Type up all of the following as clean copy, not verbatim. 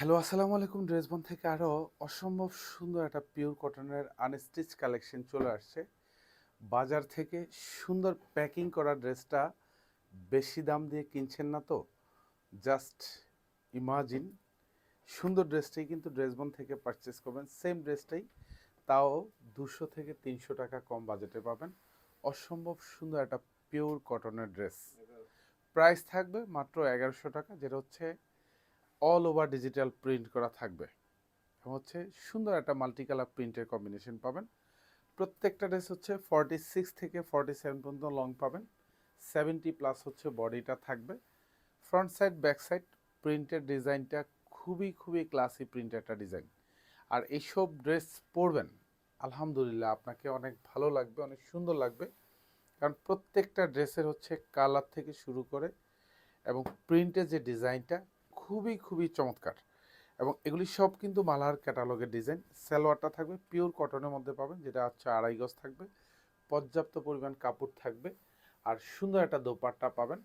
Hello, আসসালামু আলাইকুম। ড্রেসবন থেকে আরও অসম্ভব সুন্দর একটা পিওর কটনের আনস্টিচ কালেকশন চলে আসছে। বাজার থেকে সুন্দর প্যাকিং করা ড্রেসটা বেশি দাম দিয়ে কিনছেন না তো? জাস্ট ইমাজিন সুন্দর ড্রেসটাই কিন্তু ড্রেসবন থেকে পারচেস করবেন। সেম ড্রেসটাই তাও 200 থেকে 300 টাকা কম বাজেটে পাবেন। অসম্ভব সুন্দর একটা পিওর কটনের ড্রেস। প্রাইস থাকবে মাত্র 1100 টাকা, যেটা হচ্ছে অল ওভার ডিজিটাল প্রিন্ট করা থাকবে। হচ্ছে সুন্দর একটা মাল্টি কালার প্রিন্টের কম্বিনেশন পাবেন। প্রত্যেকটা ড্রেস হচ্ছে 46 থেকে 47 পর্যন্ত লং পাবেন। 70+ হচ্ছে বডিটা থাকবে। ফ্রন্ট সাইড ব্যাক সাইড প্রিন্টের ডিজাইনটা খুবই ক্লাসি প্রিন্টের একটা ডিজাইন। আর এইসব ড্রেস পরবেন, আলহামদুলিল্লাহ আপনাকে অনেক ভালো লাগবে, অনেক সুন্দর লাগবে। কারণ প্রত্যেকটা ড্রেসের হচ্ছে কালার থেকে শুরু করে এবং প্রিন্টের যে ডিজাইনটা খুবই চমৎকার। এবং এগুলি সব কিন্তু মালার ক্যাটালগের ডিজাইন। সালোয়ারটা থাকবে পিওর কটনের মধ্যে পাবেন, যেটা হচ্ছে 2.5 গজ থাকবে। পর্যাপ্ত পরিমাণ কাপড় থাকবে আর সুন্দর একটা দোপাট্টা পাবেন।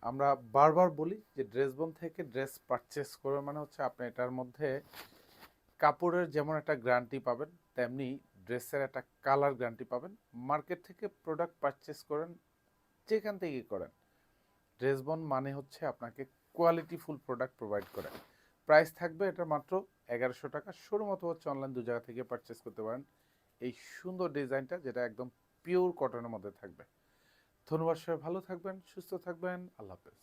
আমরা বারবার বলি যে ড্রেসবন থেকে ড্রেস পারচেস করবে মানে হচ্ছে আপনি এটার মধ্যে কাপড়ের যেমন একটা গ্যারান্টি পাবেন, তেমনি ড্রেসের একটা কালার গ্যারান্টি পাবেন। মার্কেট থেকে প্রোডাক্ট পারচেস করেন, যেখান থেকেই করেন, ড্রেসবন মানে হচ্ছে আপনাকে কোয়ালিটিফুল প্রোডাক্ট প্রোভাইড করে। প্রাইস থাকবে এটা মাত্র 1100 টাকা। শোরুম অথবা হচ্ছে অনলাইন দু জায়গা থেকে পারচেস করতে পারেন এই সুন্দর ডিজাইনটা, যেটা একদম পিওর কটনের মধ্যে থাকবে। ধন্যবাদ, সবাই ভালো থাকবেন, সুস্থ থাকবেন, আল্লাহ হাফেজ।